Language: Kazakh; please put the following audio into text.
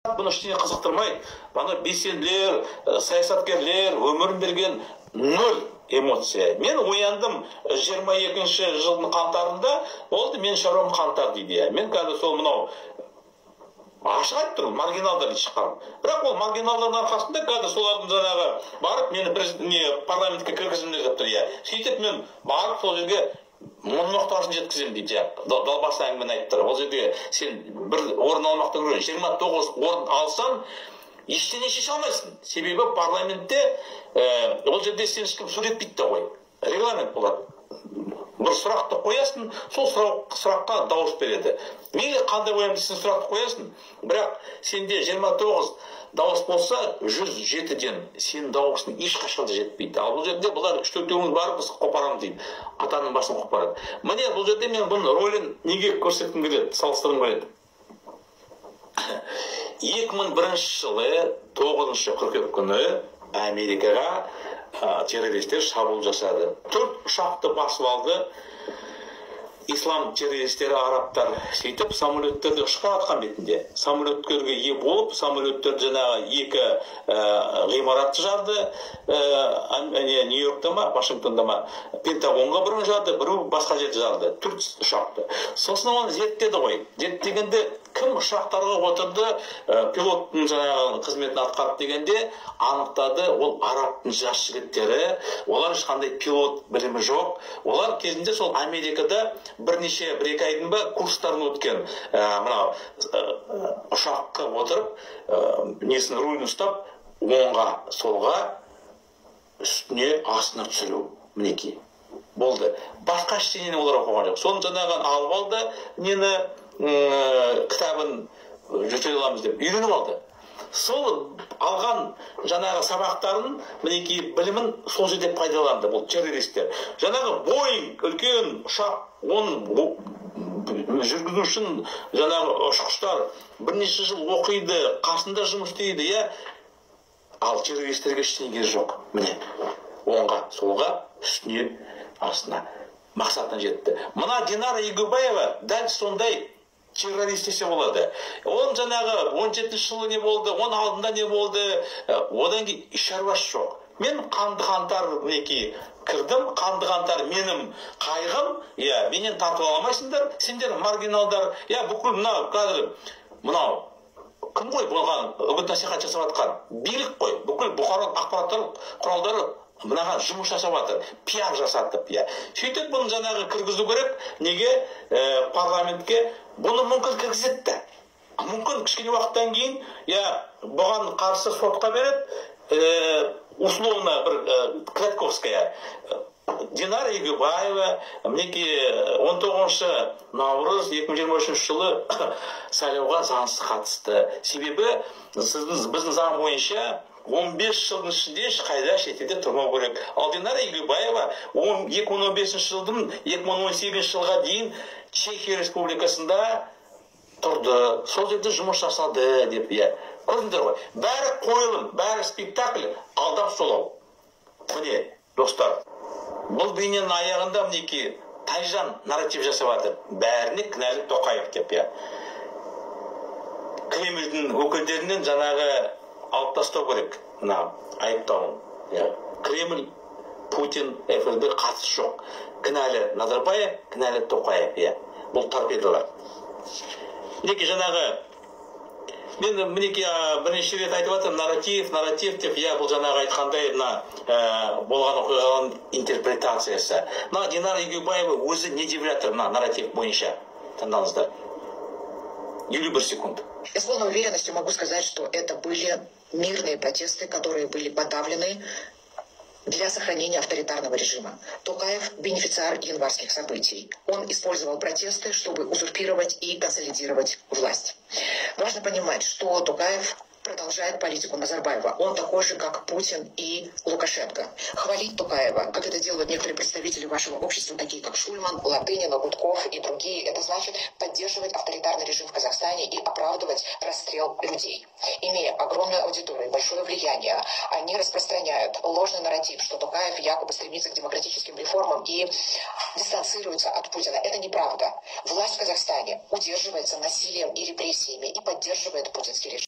Бұны ештеңе қызықтырмайды. Бана белсенділер, саясаткерлер өмірін берген нөл эмоция. Мен ояндым 22-ші жылдың қаңтарында, болды мен шаруам қаңтар дейді. Мен қазір сол мынау ашық айтып тұрмын, маргиналдар шыққан. Бірақ ол маргиналдардың арқасында қазір солардың жаңағы барып мені парламентке кіргізіңдер деп тұр. Сөйтіп мен барып сол жерге мұның ноқтасын жеткіземін дейді. Далбаса әңгімені айтып тұр. Ол жерде сен бір орын алмақтан көрін 29 орын алсаң, ештеңе шеше алмайсың. Себебі парламентте ол жерде сен ешкім сөйлетпейді де ғой. Регламент болады. Бір сұрақты қоясың, сол сұраққа дауыс береді. Мейлі қандай оямды сен сұрақты қоясың, бірақ сенде 29 дауыс болса, 107-ден сенің дауысың ешқашан да жетпейді. Ал бұл жерде бұлар 3-4-еуіміз барып біз қопарамыз дейді. Атаның басын қопарады. Міне бұл жерде мен бұның рөлін неге көрсеткім келеді, салыстырғым келеді. 2001 жылы 9 қыркүйек күні Америкаға террористер шабуыл жасады. 4 ұшақты басып алды. Ислам террористері арабтар сөйтіп самолеттерді ұшқан атқан бетінде. Самолеттерге ие болып, самолеттерді жаңағы 2 ғимаратты жарды. Нью-Йоркта ма, Вашингтонда ма, Пентагонға бірін жарды, бірі басқа жерді жарды. 4 ұшақты. Сосын оны зерттеді ғой. Зерттегенде кім ұшақтарға отырды, пилоттың жаңағы қызметін атқарды дегенде анықтады, ол арабтың жас жігіттері, олар ешқандай пилот білімі жоқ. Олар кезінде сол Америкада бірнеше 1-2 айдың ба курстарын өткен. Мынау ұшаққа отырып, несін рулін ұстап, оңға, солға, үстіне астына түсіру. Мінекей. Болды. Басқа ештеңені олар оқыған жоқ. Соны жаңағы алып алды, нені кітабын жүтел аламыз деп үйреніп алды. Сол алған жаңағы сабақтарын, мінекей білімін сол жерде пайдаланды бұл террористер. Жаңағы Боинг, үлкен ұшақ, оның жүргізушін жаңағы ұшқыштар бірнеше жыл оқиды, қасында жұмыс істейді, ал террористерге ештеңе жоқ. Міне, оңға, солға, үстіне, астына мақсатына жетті. Мына Динара Егубаева дәл сондай террорист десе болады. Он жаңағы 17 жылы не болды, оның алдында не болды, одан кейін шаруасы жоқ. Мен қанды қантар мінекей кірдім, қанды қантар менің қайғым, менен тартып аламайсыңдар, сендер маргиналдар, бүкіл мынау қазір мынау кім ғой болған үгіт насихат жасап жатқан билік қой, бүкіл бұқаралық ақпараттар құралдары мынаған жұмыс жасап жатыр, пиар жасатып, сөйтіп бұны жаңағы кіргізу керек. Неге парламентке бұны мүмкін кіргізетті. Мүмкін кішкене уақыттан кейін, бұған қарсы сотқа береді, условно бір Кратковская, Динара Егубаева, мінекей 19 наурыз 2023 жылы сайлауға заңсыз қатысты. Себебі біздің заң бойынша 15 жылдың ішінде ешқайда шетелде тұрмау керек. Ал Динара Егубаева 2015 жылдың 2018 жылға дейін Чехия Республикасында тұрды. Сол жерде жұмыс жасады деп, көрдіңдер ғой. Бәрі қойылым, бәрі спектакль, алдап солау. Міне, достар, бұл бейненің аяғында мінекей Тайжан нарратив жасап жатыр. Бәріне кінәлі Тоқаев деп, Кремльдің өкілдерінен жаңағы алып тастау керек, айыптауын. Кремль, Путин, ФСБ қатысы жоқ. Кінәлі Назарбаев, кінәлі Тоқаев. Бұл торпедалар. Мінекей жаңағы, мен мінекей бірнеше рет айтып жатырмын, нарратив деп, бұл жаңағы айтқандай болған оқиғаның интерпретациясы. Динара Егубаева өзі не деп жатыр нарратив бойынша? Тыңдаңыздар. 1 секунд. Я с полной уверенностью могу сказать, что это были мирные протесты, которые были подавлены для сохранения авторитарного режима. Токаев – бенефициар январских событий. Он использовал протесты, чтобы узурпировать и консолидировать власть. Важно понимать, что Токаев продолжает политику Назарбаева. Он такой же, как Путин и Лукашенко. Хвалить Токаева, как это делают некоторые представители вашего общества, такие как Шульман, Латынин, Гудков и другие, это значит поддерживать авторитарный режим в Казахстане и оправдывать расстрел людей. Имея огромную аудиторию и большое влияние, они распространяют ложный нарратив, что Токаев якобы стремится к демократическим реформам и дистанцируется от Путина. Это неправда. Власть в Казахстане удерживается насилием и репрессиями и поддерживает путинский режим.